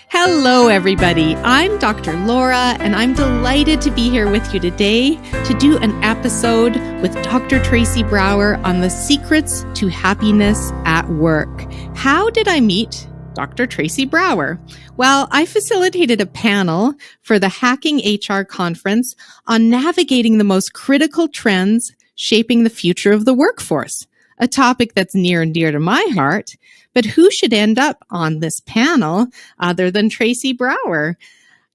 Hello, everybody. I'm Dr. Laura, and I'm delighted to be here with you today to do an episode with Dr. Tracy Brower on the secrets to happiness at work. How did I meet Dr. Tracy Brower? Well, I facilitated a panel for the Hacking HR conference on navigating the most critical trends shaping the future of the workforce, a topic that's near and dear to my heart. But who should end up on this panel other than Tracy Brower?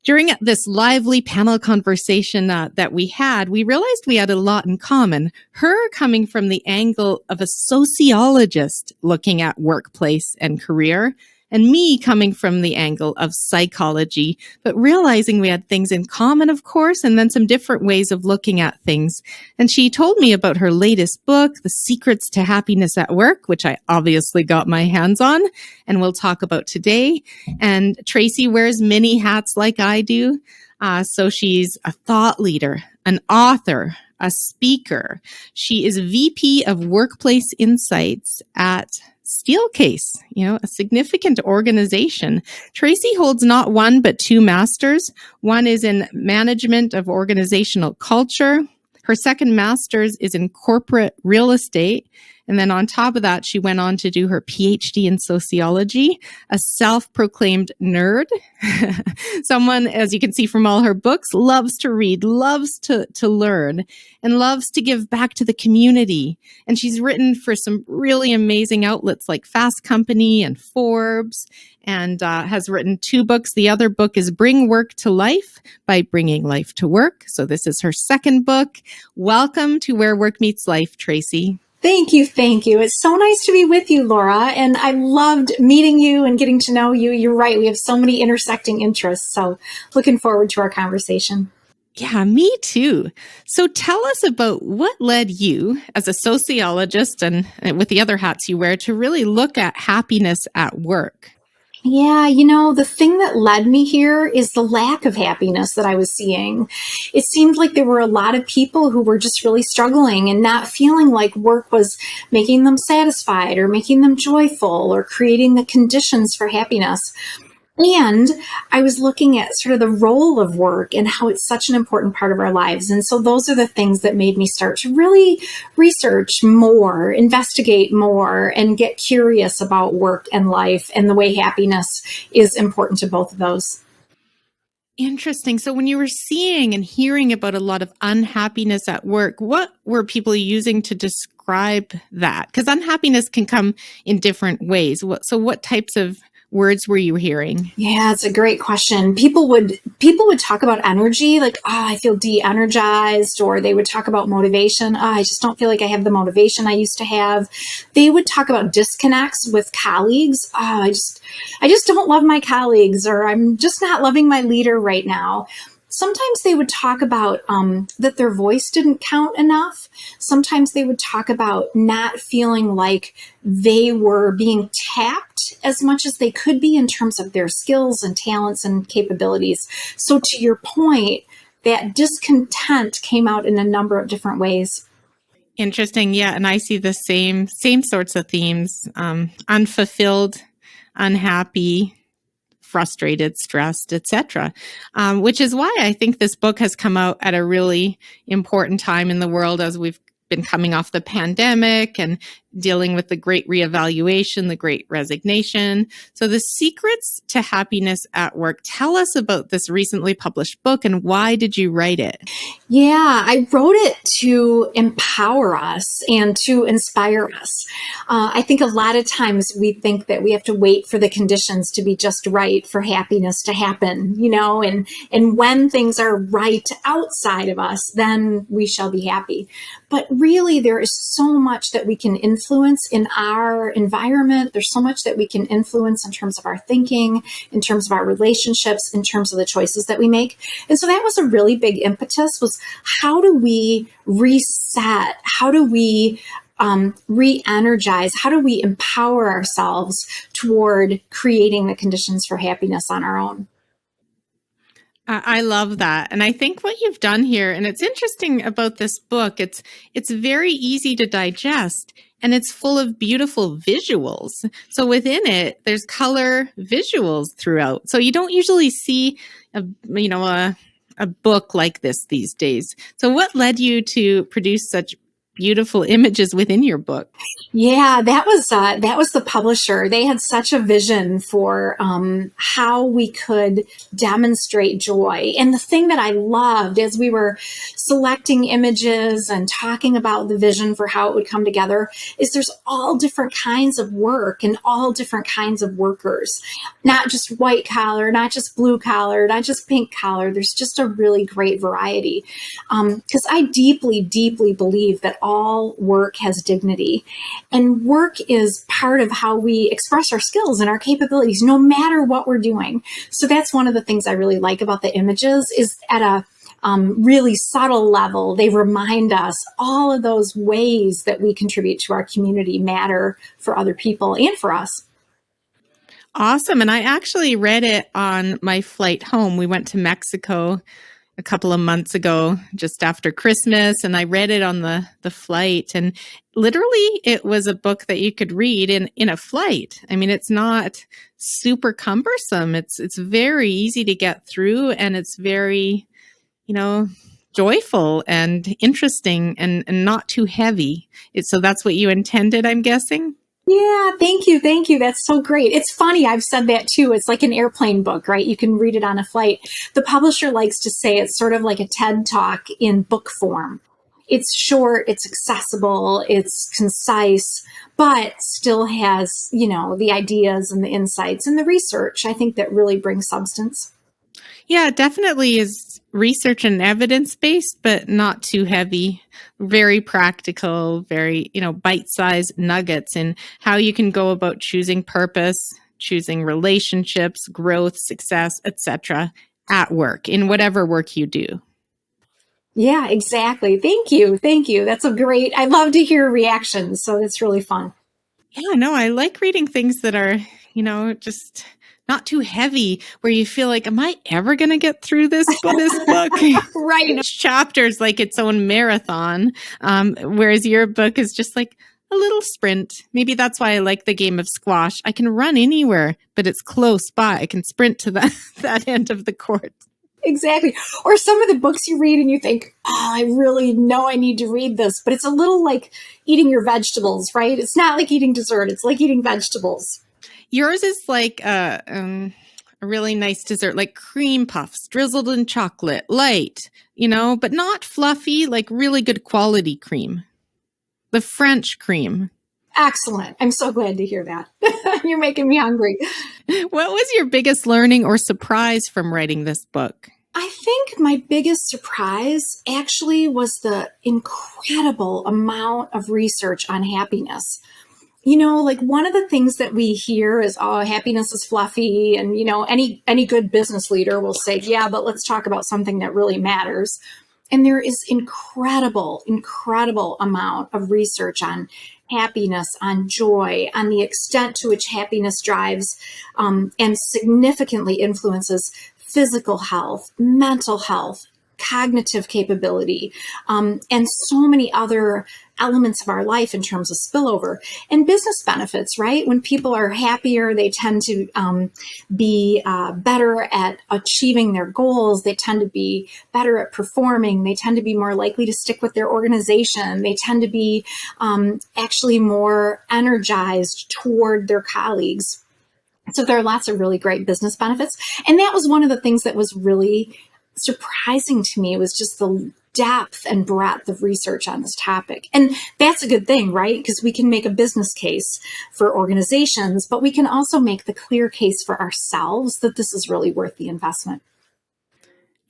During this lively panel conversation that we had, we realized we had a lot in common. Her coming from the angle of a sociologist looking at workplace and career, and me coming from the angle of psychology, but realizing we had things in common, of course, and then some different ways of looking at things. And she told me about her latest book, The Secrets to Happiness at Work, which I obviously got my hands on and we'll talk about today. And Tracy wears many hats like I do. So she's a thought leader, an author, a speaker. She is VP of Workplace Insights at Steelcase, a significant organization. Tracy holds not one, but two masters. One is in management of organizational culture. Her second master's is in corporate real estate. And then on top of that, she went on to do her PhD in sociology, a self-proclaimed nerd. Someone, as you can see from all her books, loves to read, loves to learn, and loves to give back to the community. And she's written for some really amazing outlets like Fast Company and Forbes, and has written two books. The other book is Bring Work to Life by Bringing Life to Work. So this is her second book. Welcome to Where Work Meets Life, Tracy. Thank you. It's so nice to be with you, Laura. And I loved meeting you and getting to know you. You're right. We have so many intersecting interests. So looking forward to our conversation. Yeah, me too. So tell us about what led you as a sociologist and with the other hats you wear to really look at happiness at work. Yeah, the thing that led me here is the lack of happiness that I was seeing. It seemed like there were a lot of people who were just really struggling and not feeling like work was making them satisfied or making them joyful or creating the conditions for happiness. And I was looking at sort of the role of work and how it's such an important part of our lives. And so those are the things that made me start to really research more, investigate more, and get curious about work and life and the way happiness is important to both of those. Interesting. So when you were seeing and hearing about a lot of unhappiness at work, what were people using to describe that? Because unhappiness can come in different ways. So what types of words were you hearing? Yeah, it's a great question. People would talk about energy, like, I feel de-energized, or they would talk about motivation. I just don't feel like I have the motivation I used to have. They would talk about disconnects with colleagues. I just don't love my colleagues, or I'm just not loving my leader right now. Sometimes they would talk about that their voice didn't count enough. Sometimes they would talk about not feeling like they were being tapped as much as they could be in terms of their skills and talents and capabilities. So to your point, that discontent came out in a number of different ways. Interesting. Yeah. And I see the same sorts of themes, unfulfilled, unhappy, frustrated, stressed, etc. Which is why I think this book has come out at a really important time in the world as we've been coming off the pandemic and dealing with the great reevaluation, the great resignation. So The Secrets to Happiness at Work. Tell us about this recently published book and why did you write it? Yeah, I wrote it to empower us and to inspire us. I think a lot of times we think that we have to wait for the conditions to be just right for happiness to happen, and when things are right outside of us, then we shall be happy. But really, there is so much that we can influence in our environment. There's so much that we can influence in terms of our thinking, in terms of our relationships, in terms of the choices that we make. And so that was a really big impetus, was how do we reset? How do we re-energize? How do we empower ourselves toward creating the conditions for happiness on our own? I love that. And I think what you've done here, and it's interesting about this book, it's very easy to digest. and it's full of beautiful visuals. So within it, there's color visuals throughout. So you don't usually see a book like this these days. So what led you to produce such beautiful images within your book? Yeah, that was the publisher. They had such a vision for how we could demonstrate joy. And the thing that I loved as we were selecting images and talking about the vision for how it would come together is there's all different kinds of work and all different kinds of workers, not just white collar, not just blue collar, not just pink collar. There's just a really great variety. Because I deeply, deeply believe that all work has dignity. And work is part of how we express our skills and our capabilities, no matter what we're doing. So that's one of the things I really like about the images is at a really subtle level, they remind us all of those ways that we contribute to our community matter for other people and for us. Awesome. And I actually read it on my flight home. We went to Mexico a couple of months ago, just after Christmas, and I read it on the flight. And literally, it was a book that you could read in a flight. I mean, it's not super cumbersome. It's very easy to get through, and it's very, joyful and interesting and not too heavy. So that's what you intended, I'm guessing? Yeah, thank you. Thank you. That's so great. It's funny. I've said that too. It's like an airplane book, right? You can read it on a flight. The publisher likes to say it's sort of like a TED Talk in book form. It's short, it's accessible, it's concise, but still has, the ideas and the insights and the research, I think, that really brings substance. Yeah, it definitely is research and evidence-based, but not too heavy. Very practical, very, bite-sized nuggets in how you can go about choosing purpose, choosing relationships, growth, success, etc. at work, in whatever work you do. Yeah, exactly. Thank you. Thank you. I love to hear reactions. So it's really fun. Yeah, no, I like reading things that are, just not too heavy, where you feel like, am I ever going to get through this book? Right. Each chapter is like its own marathon, whereas your book is just like a little sprint. Maybe that's why I like the game of squash. I can run anywhere, but it's close by. I can sprint to that end of the court. Exactly. Or some of the books you read and you think, I really know I need to read this, but it's a little like eating your vegetables, right? It's not like eating dessert. It's like eating vegetables. Yours is like a really nice dessert, like cream puffs drizzled in chocolate, light, but not fluffy, like really good quality cream. The French cream. Excellent. I'm so glad to hear that. You're making me hungry. What was your biggest learning or surprise from writing this book? I think my biggest surprise actually was the incredible amount of research on happiness. Like one of the things that we hear is, oh, happiness is fluffy. And, any good business leader will say, yeah, but let's talk about something that really matters. And there is incredible amount of research on happiness, on joy, on the extent to which happiness drives and significantly influences physical health, mental health, cognitive capability, and so many other elements of our life in terms of spillover and business benefits, right? When people are happier, they tend to be better at achieving their goals. They tend to be better at performing. They tend to be more likely to stick with their organization. They tend to be actually more energized toward their colleagues. So there are lots of really great business benefits. And that was one of the things that was really surprising to me, was just the depth and breadth of research on this topic. And that's a good thing, right? Because we can make a business case for organizations, but we can also make the clear case for ourselves that this is really worth the investment.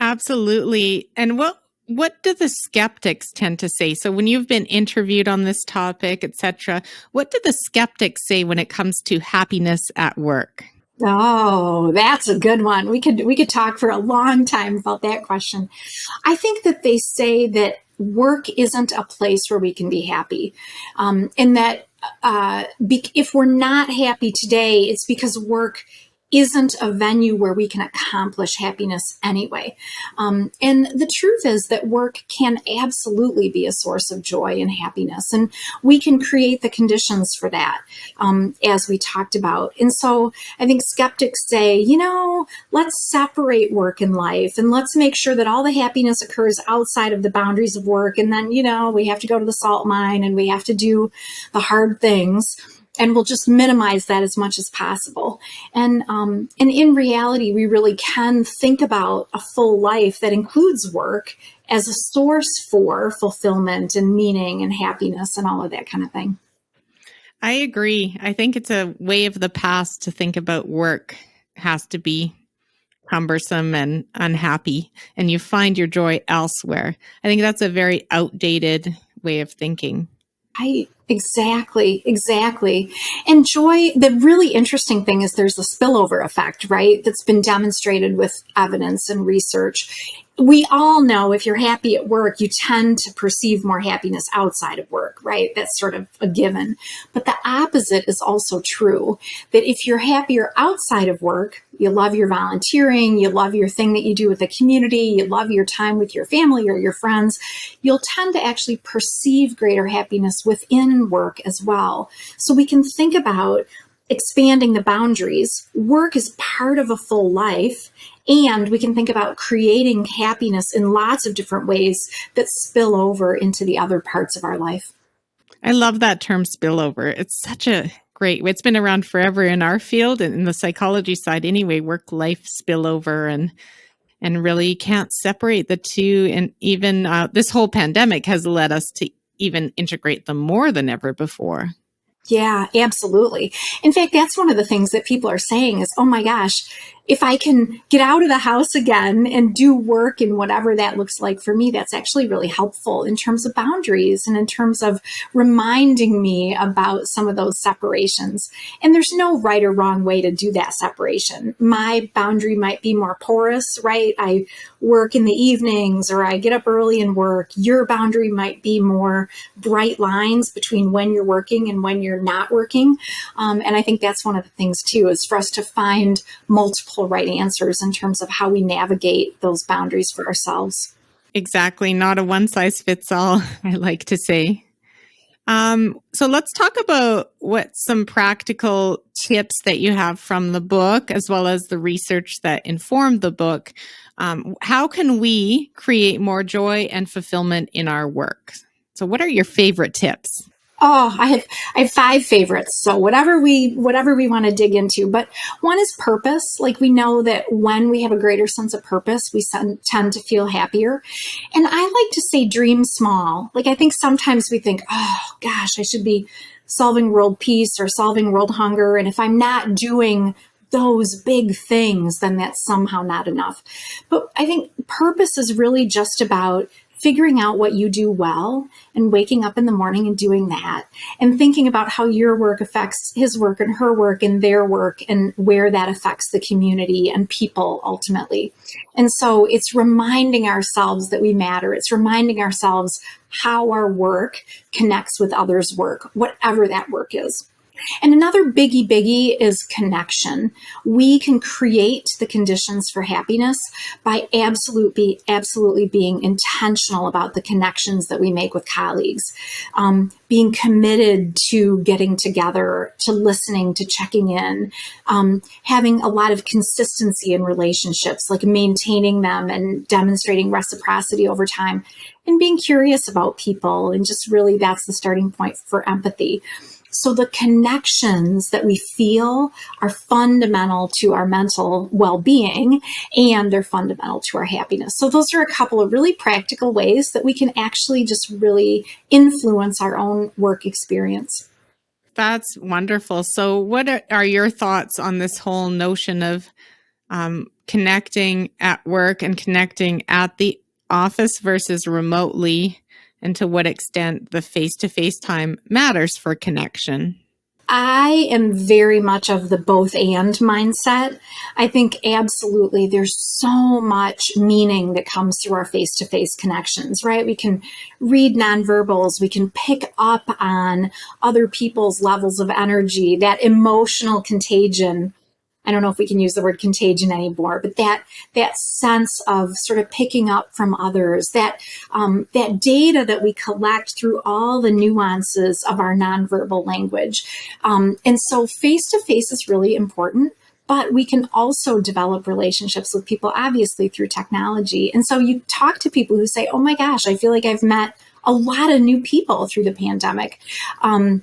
Absolutely. And what do the skeptics tend to say? So when you've been interviewed on this topic, etc., what do the skeptics say when it comes to happiness at work? Oh, that's a good one. We could talk for a long time about that question. I think that they say that work isn't a place where we can be happy, and that if we're not happy today, it's because work isn't a venue where we can accomplish happiness anyway. And the truth is that work can absolutely be a source of joy and happiness. And we can create the conditions for that, as we talked about. And so I think skeptics say, let's separate work and life, and let's make sure that all the happiness occurs outside of the boundaries of work. And then, we have to go to the salt mine and we have to do the hard things, and we'll just minimize that as much as possible. And in reality, we really can think about a full life that includes work as a source for fulfillment and meaning and happiness and all of that kind of thing. I agree. I think it's a way of the past to think about work has to be cumbersome and unhappy, and you find your joy elsewhere. I think that's a very outdated way of thinking. Right. Exactly. And joy, the really interesting thing is there's a spillover effect, right? That's been demonstrated with evidence and research. We all know if you're happy at work, you tend to perceive more happiness outside of work, right? That's sort of a given. But the opposite is also true, that if you're happier outside of work, you love your volunteering, you love your thing that you do with the community, you love your time with your family or your friends, you'll tend to actually perceive greater happiness within work as well. So we can think about expanding the boundaries. Work is part of a full life, and we can think about creating happiness in lots of different ways that spill over into the other parts of our life. I love that term spillover. It's such a great, it's been around forever in our field and in the psychology side anyway, work-life spillover, and really can't separate the two. And even this whole pandemic has led us to even integrate them more than ever before. Yeah, absolutely. In fact, that's one of the things that people are saying is, oh my gosh, if I can get out of the house again and do work in whatever that looks like for me, that's actually really helpful in terms of boundaries and in terms of reminding me about some of those separations. And there's no right or wrong way to do that separation. My boundary might be more porous, right? I work in the evenings or I get up early and work. Your boundary might be more bright lines between when you're working and when you're not working. And I think that's one of the things too, is for us to find multiple right answers in terms of how we navigate those boundaries for ourselves. Exactly. Not a one size fits all, I like to say. So let's talk about what some practical tips that you have from the book, as well as the research that informed the book. How can we create more joy and fulfillment in our work? So what are your favorite tips? Oh, I have five favorites. So whatever we want to dig into, but one is purpose. Like we know that when we have a greater sense of purpose, we tend to feel happier. And I like to say dream small. Like I think sometimes we think, oh gosh, I should be solving world peace or solving world hunger. And if I'm not doing those big things, then that's somehow not enough. But I think purpose is really just about figuring out what you do well and waking up in the morning and doing that and thinking about how your work affects his work and her work and their work and where that affects the community and people ultimately. And so it's reminding ourselves that we matter. It's reminding ourselves how our work connects with others' work, whatever that work is. And another biggie is connection. We can create the conditions for happiness by absolutely being intentional about the connections that we make with colleagues, being committed to getting together, to listening, to checking in, having a lot of consistency in relationships, like maintaining them and demonstrating reciprocity over time, and being curious about people. And just really, that's the starting point for empathy. So the connections that we feel are fundamental to our mental well-being, and they're fundamental to our happiness. So those are a couple of really practical ways that we can actually just really influence our own work experience. That's wonderful. So what are your thoughts on this whole notion of connecting at work and connecting at the office versus remotely? And to what extent the face-to-face time matters for connection? I am very much of the both and mindset. I think absolutely there's so much meaning that comes through our face-to-face connections, right? We can read nonverbals, we can pick up on other people's levels of energy, that emotional contagion. I don't know if we can use the word contagion anymore, but that sense of sort of picking up from others, that data that we collect through all the nuances of our nonverbal language. And so face-to-face is really important. But we can also develop relationships with people, obviously, through technology. And so you talk to people who say, oh my gosh, I feel like I've met a lot of new people through the pandemic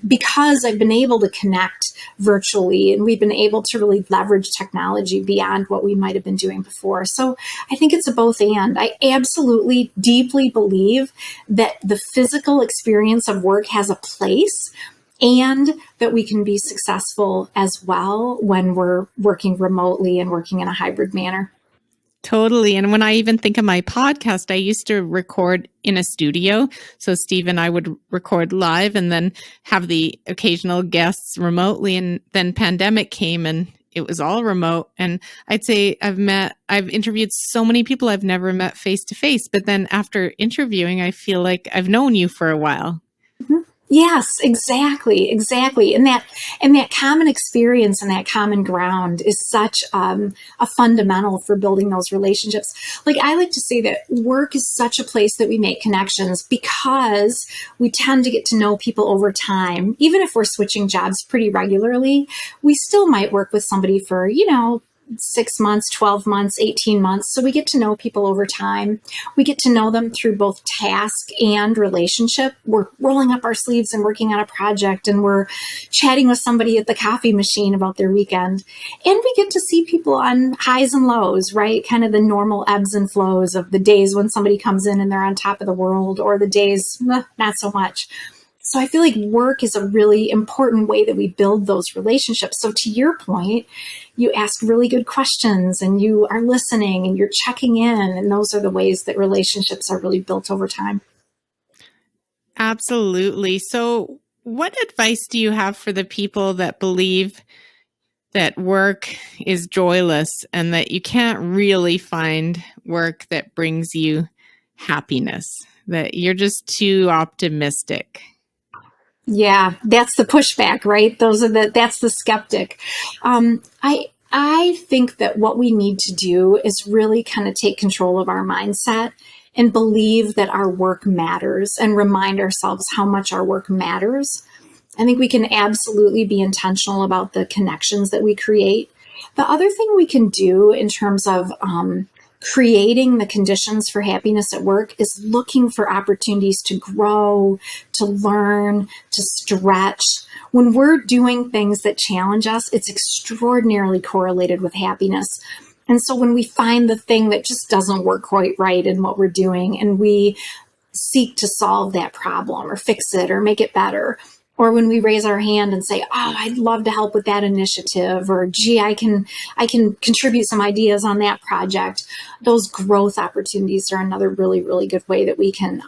because I've been able to connect virtually, and we've been able to really leverage technology beyond what we might have been doing before. So I think it's a both and. I absolutely deeply believe that the physical experience of work has a place, and that we can be successful as well when we're working remotely and working in a hybrid manner. Totally. And when I even think of my podcast, I used to record in a studio. So Steve and I would record live and then have the occasional guests remotely. And then pandemic came and it was all remote. And I'd say I've interviewed so many people I've never met face to face. But then after interviewing, I feel like I've known you for a while. Mm-hmm. Yes, exactly. And that common experience and that common ground is such a fundamental for building those relationships. Like I like to say that work is such a place that we make connections because we tend to get to know people over time. Even if we're switching jobs pretty regularly, we still might work with somebody for, 6 months, 12 months, 18 months. So we get to know people over time. We get to know them through both task and relationship. We're rolling up our sleeves and working on a project, and we're chatting with somebody at the coffee machine about their weekend. And we get to see people on highs and lows, right? Kind of the normal ebbs and flows of the days when somebody comes in and they're on top of the world, or the days, not so much. So I feel like work is a really important way that we build those relationships. So to your point, you ask really good questions and you are listening and you're checking in. And those are the ways that relationships are really built over time. Absolutely. So what advice do you have for the people that believe that work is joyless and that you can't really find work that brings you happiness, that you're just too optimistic? Yeah, that's the pushback, right? That's the skeptic. I think that what we need to do is really kind of take control of our mindset and believe that our work matters and remind ourselves how much our work matters. I think we can absolutely be intentional about the connections that we create. The other thing we can do in terms of creating the conditions for happiness at work is looking for opportunities to grow, to learn, to stretch. When we're doing things that challenge us, it's extraordinarily correlated with happiness. And so when we find the thing that just doesn't work quite right in what we're doing, and we seek to solve that problem or fix it or make it better, or when we raise our hand and say, oh, I'd love to help with that initiative, or gee, I can contribute some ideas on that project. Those growth opportunities are another really, really good way that we can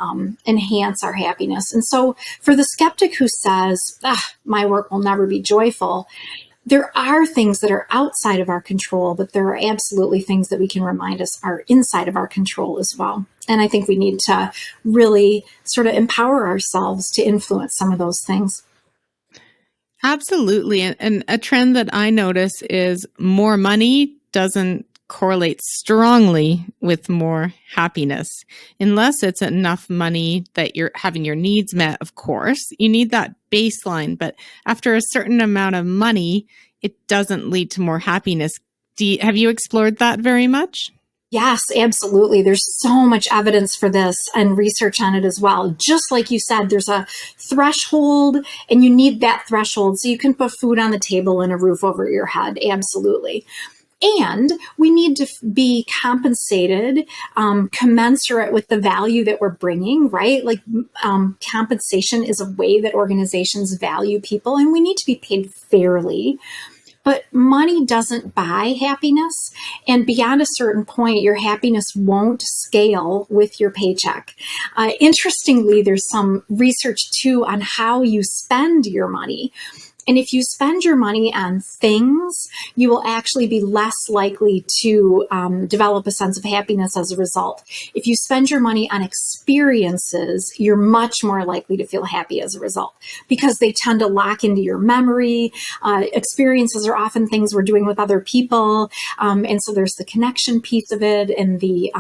enhance our happiness. And so for the skeptic who says, my work will never be joyful, there are things that are outside of our control, but there are absolutely things that we can remind us are inside of our control as well. And I think we need to really sort of empower ourselves to influence some of those things. Absolutely. And a trend that I notice is more money doesn't correlate strongly with more happiness, unless it's enough money that you're having your needs met. Of course, you need that baseline, but after a certain amount of money, it doesn't lead to more happiness. Have you explored that very much? Yes, absolutely. There's so much evidence for this and research on it as well. Just like you said, there's a threshold, and you need that threshold so you can put food on the table and a roof over your head. Absolutely. And we need to be compensated commensurate with the value that we're bringing, right? Like compensation is a way that organizations value people, and we need to be paid fairly. But money doesn't buy happiness. And beyond a certain point, your happiness won't scale with your paycheck. Interestingly, there's some research too on how you spend your money. And if you spend your money on things, you will actually be less likely to develop a sense of happiness as a result. If you spend your money on experiences, you're much more likely to feel happy as a result because they tend to lock into your memory. Experiences are often things we're doing with other people. And so there's the connection piece of it and the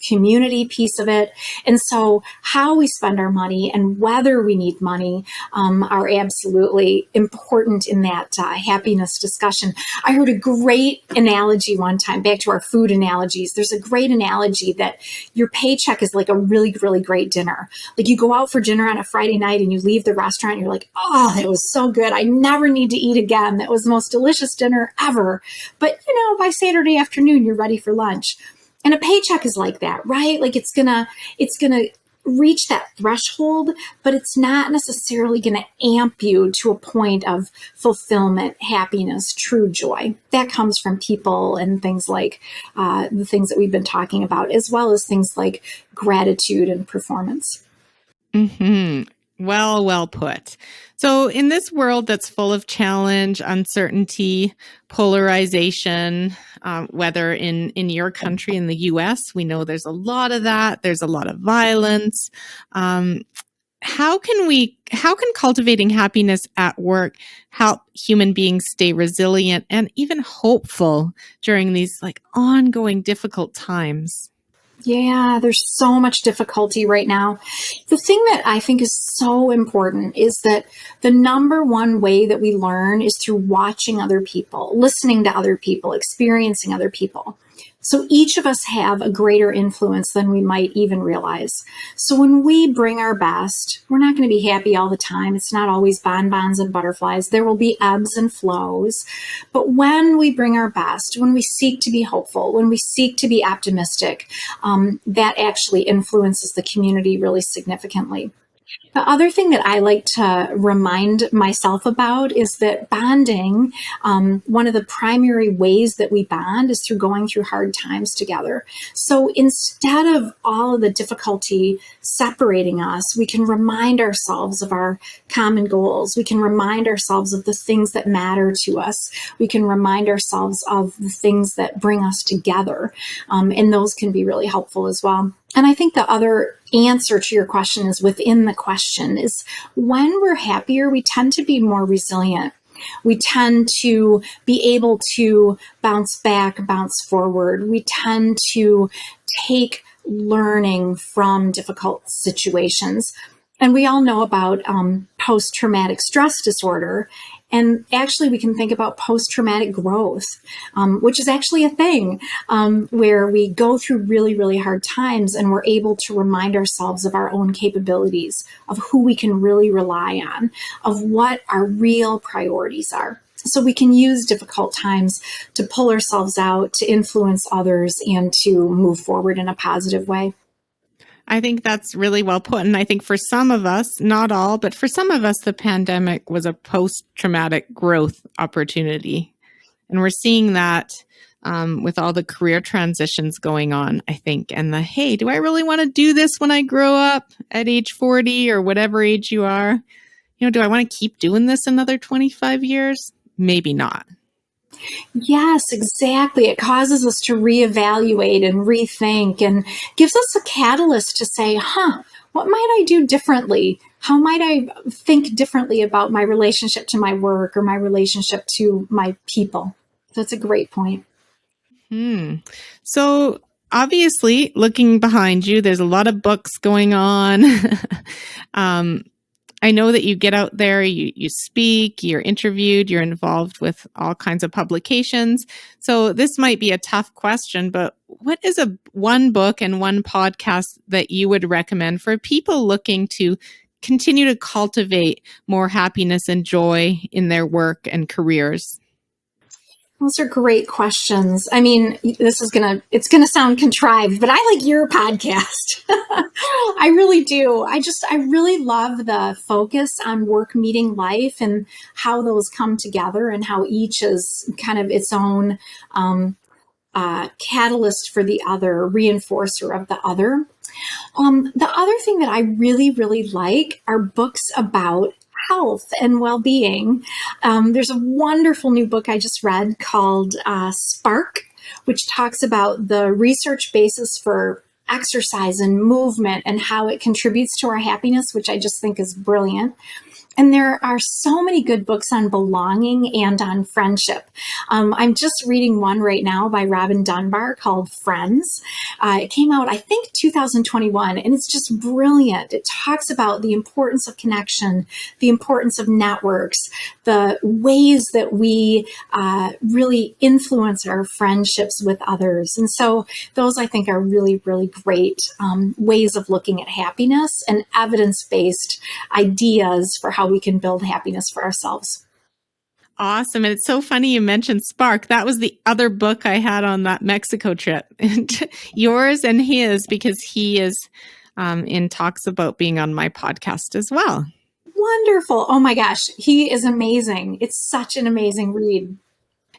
community piece of it. And so how we spend our money and whether we need money are absolutely important in that happiness discussion. I heard a great analogy one time, back to our food analogies. There's a great analogy that your paycheck is like a really, really great dinner. Like you go out for dinner on a Friday night and you leave the restaurant and you're like, oh, that was so good. I never need to eat again. That was the most delicious dinner ever. But by Saturday afternoon, you're ready for lunch. And a paycheck is like that, right? Like it's gonna reach that threshold, but it's not necessarily going to amp you to a point of fulfillment, happiness, true joy. That comes from people and things like the things that we've been talking about, as well as things like gratitude and performance. Mm-hmm. Well put. So in this world that's full of challenge, uncertainty, polarization, whether in your country, in the US, we know there's a lot of that. There's a lot of violence. How can cultivating happiness at work help human beings stay resilient and even hopeful during these like ongoing difficult times? Yeah, there's so much difficulty right now. The thing that I think is so important is that the number one way that we learn is through watching other people, listening to other people, experiencing other people. So each of us have a greater influence than we might even realize. So when we bring our best, we're not going to be happy all the time. It's not always bonbons and butterflies. There will be ebbs and flows. But when we bring our best, when we seek to be hopeful, when we seek to be optimistic, that actually influences the community really significantly. The other thing that I like to remind myself about is that bonding, one of the primary ways that we bond is through going through hard times together. So instead of all of the difficulty separating us, we can remind ourselves of our common goals. We can remind ourselves of the things that matter to us. We can remind ourselves of the things that bring us together. And those can be really helpful as well. And I think the other answer to your question is within the question is when we're happier, we tend to be more resilient. We tend to be able to bounce back, bounce forward. We tend to take learning from difficult situations. And we all know about post-traumatic stress disorder. And actually, we can think about post-traumatic growth, which is actually a thing where we go through really, really hard times and we're able to remind ourselves of our own capabilities, of who we can really rely on, of what our real priorities are. So we can use difficult times to pull ourselves out, to influence others, and to move forward in a positive way. I think that's really well put. And I think for some of us, not all, but for some of us, the pandemic was a post-traumatic growth opportunity. And we're seeing that with all the career transitions going on, I think. And hey, do I really want to do this when I grow up at age 40 or whatever age you are? Do I want to keep doing this another 25 years? Maybe not. Yes, exactly. It causes us to reevaluate and rethink and gives us a catalyst to say, what might I do differently? How might I think differently about my relationship to my work or my relationship to my people? That's a great point. So obviously, looking behind you, there's a lot of books going on. I know that you get out there, you speak, you're interviewed, you're involved with all kinds of publications. So this might be a tough question, but what is one book and one podcast that you would recommend for people looking to continue to cultivate more happiness and joy in their work and careers? Those are great questions. I mean, it's gonna sound contrived, but I like your podcast. I really do. I really love the focus on work meeting life and how those come together and how each is kind of its own catalyst for the other, reinforcer of the other. The other thing that I really, really like are books about health and well-being. There's a wonderful new book I just read called Spark, which talks about the research basis for exercise and movement and how it contributes to our happiness, which I just think is brilliant. And there are so many good books on belonging and on friendship. I'm just reading one right now by Robin Dunbar called Friends. It came out, I think, 2021, and it's just brilliant. It talks about the importance of connection, the importance of networks, the ways that we really influence our friendships with others. And so those, I think, are really, really great ways of looking at happiness and evidence-based ideas for how we can build happiness for ourselves. Awesome. And it's so funny you mentioned Spark. That was the other book I had on that Mexico trip. And yours and his, because he is in talks about being on my podcast as well. Wonderful. Oh my gosh. He is amazing. It's such an amazing read.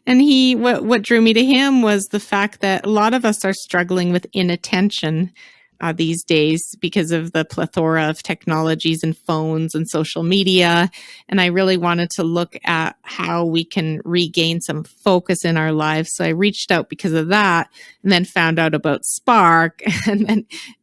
And what drew me to him was the fact that a lot of us are struggling with inattention these days because of the plethora of technologies and phones and social media. And I really wanted to look at how we can regain some focus in our lives. So I reached out because of that, and then found out about Spark. And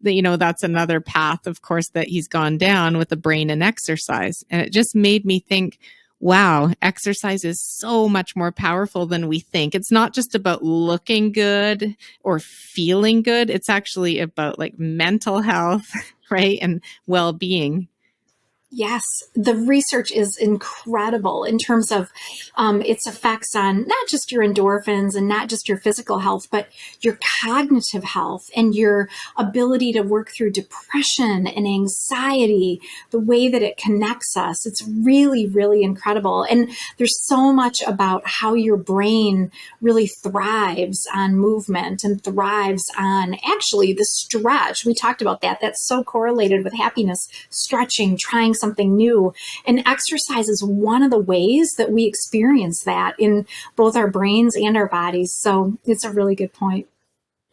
then, that's another path, of course, that he's gone down with the brain and exercise. And it just made me think, wow, exercise is so much more powerful than we think. It's not just about looking good or feeling good. It's actually about like mental health, right? And well-being. Yes, the research is incredible in terms of its effects on not just your endorphins and not just your physical health, but your cognitive health and your ability to work through depression and anxiety, the way that it connects us. It's really, really incredible. And there's so much about how your brain really thrives on movement and thrives on actually the stretch. We talked about that. That's so correlated with happiness, stretching, trying something new. And exercise is one of the ways that we experience that in both our brains and our bodies. So it's a really good point.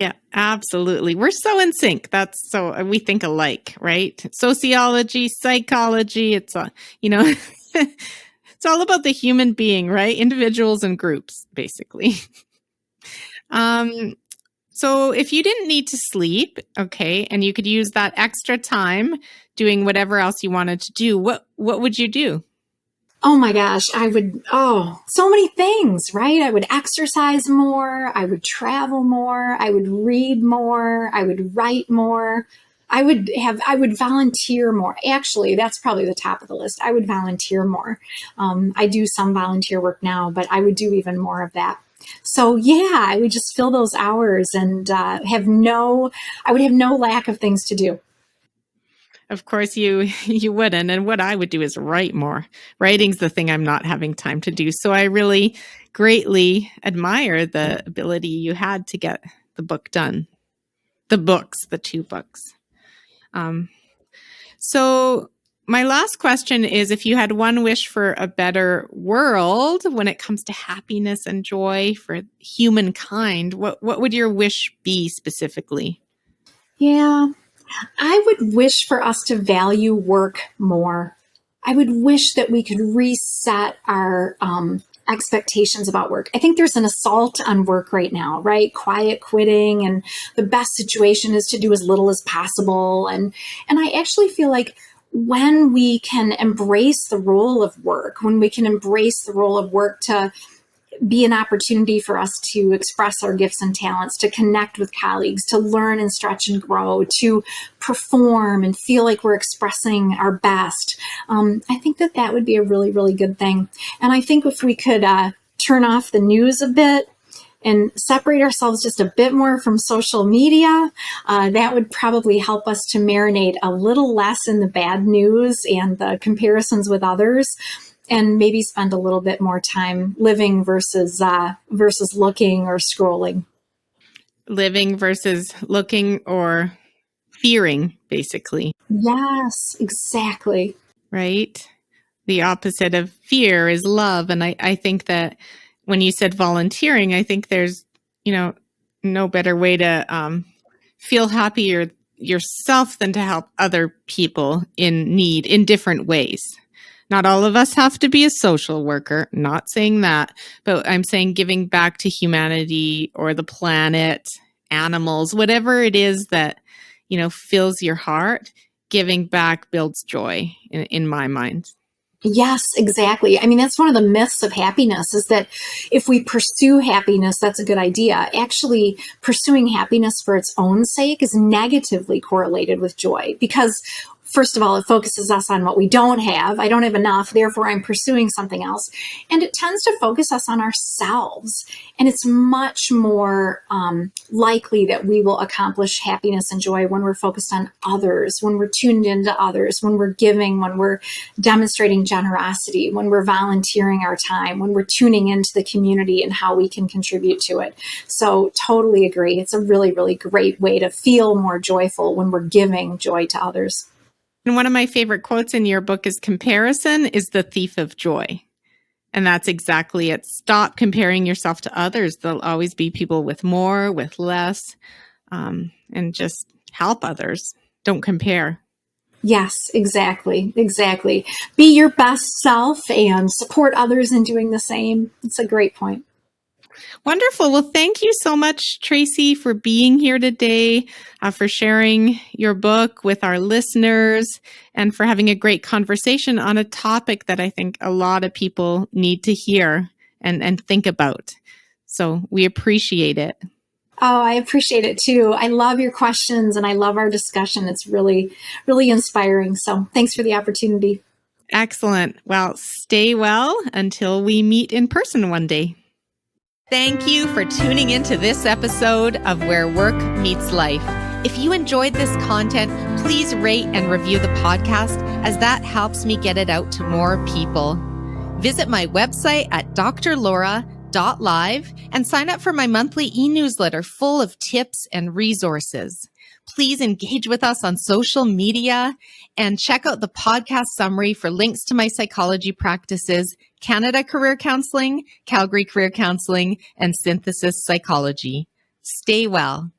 Yeah, absolutely. We're so in sync. That's so we think alike, right? Sociology, psychology, it's it's all about the human being, right? Individuals and groups, basically. So if you didn't need to sleep, okay, and you could use that extra time doing whatever else you wanted to do, what would you do? Oh my gosh, so many things, right? I would exercise more, I would travel more, I would read more, I would write more. I would volunteer more. Actually, that's probably the top of the list. I would volunteer more. I do some volunteer work now, but I would do even more of that. So yeah, I would just fill those hours and I would have no lack of things to do. Of course you wouldn't. And what I would do is write more. Writing's the thing I'm not having time to do. So I really greatly admire the ability you had to get the book done. The 2 books. So my last question is, if you had one wish for a better world when it comes to happiness and joy for humankind, what would your wish be specifically? Yeah, I would wish for us to value work more. I would wish that we could reset our expectations about work. I think there's an assault on work right now, right? Quiet quitting, and the best situation is to do as little as possible. And I actually feel like when we can embrace the role of work, when we can embrace the role of work to be an opportunity for us to express our gifts and talents, to connect with colleagues, to learn and stretch and grow, to perform and feel like we're expressing our best. I think that would be a really, really good thing. And I think if we could turn off the news a bit and separate ourselves just a bit more from social media, that would probably help us to marinate a little less in the bad news and the comparisons with others, and maybe spend a little bit more time living versus looking or scrolling. Living versus looking or fearing, basically. Yes, exactly. Right? The opposite of fear is love. And I think that when you said volunteering, I think there's, no better way to feel happier yourself than to help other people in need in different ways. Not all of us have to be a social worker, not saying that, but I'm saying giving back to humanity or the planet, animals, whatever it is that, fills your heart, giving back builds joy in my mind. Yes, exactly. I mean, that's one of the myths of happiness is that if we pursue happiness, that's a good idea. Actually, pursuing happiness for its own sake is negatively correlated with joy because first of all, it focuses us on what we don't have. I don't have enough, therefore I'm pursuing something else. And it tends to focus us on ourselves. And it's much more likely that we will accomplish happiness and joy when we're focused on others, when we're tuned into others, when we're giving, when we're demonstrating generosity, when we're volunteering our time, when we're tuning into the community and how we can contribute to it. So totally agree. It's a really, really great way to feel more joyful when we're giving joy to others. And one of my favorite quotes in your book is comparison is the thief of joy. And that's exactly it. Stop comparing yourself to others. There'll always be people with more, with less, and just help others. Don't compare. Yes, exactly. Exactly. Be your best self and support others in doing the same. It's a great point. Wonderful. Well, thank you so much, Tracy, for being here today, for sharing your book with our listeners, and for having a great conversation on a topic that I think a lot of people need to hear and think about. So we appreciate it. Oh, I appreciate it too. I love your questions and I love our discussion. It's really, really inspiring. So thanks for the opportunity. Excellent. Well, stay well until we meet in person one day. Thank you for tuning into this episode of Where Work Meets Life. If you enjoyed this content, please rate and review the podcast as that helps me get it out to more people. Visit my website at drlaura.live and sign up for my monthly e-newsletter full of tips and resources. Please engage with us on social media and check out the podcast summary for links to my psychology practices, Canada Career Counseling, Calgary Career Counseling, and Synthesis Psychology. Stay well.